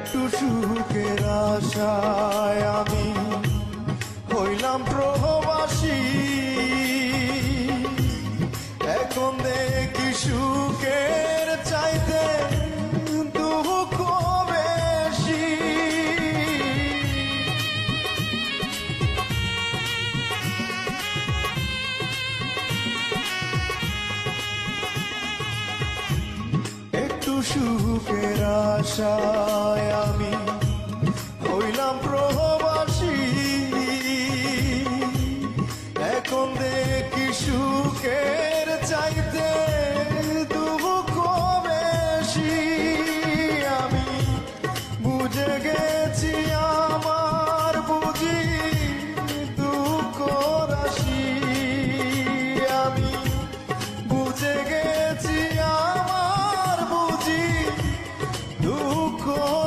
একটু সুখের আশায় আমি হইলাম প্রবাসী। এখন দেখি সুখের চাইতে দুঃখ বেশি। একটু সুখের আশায় আমি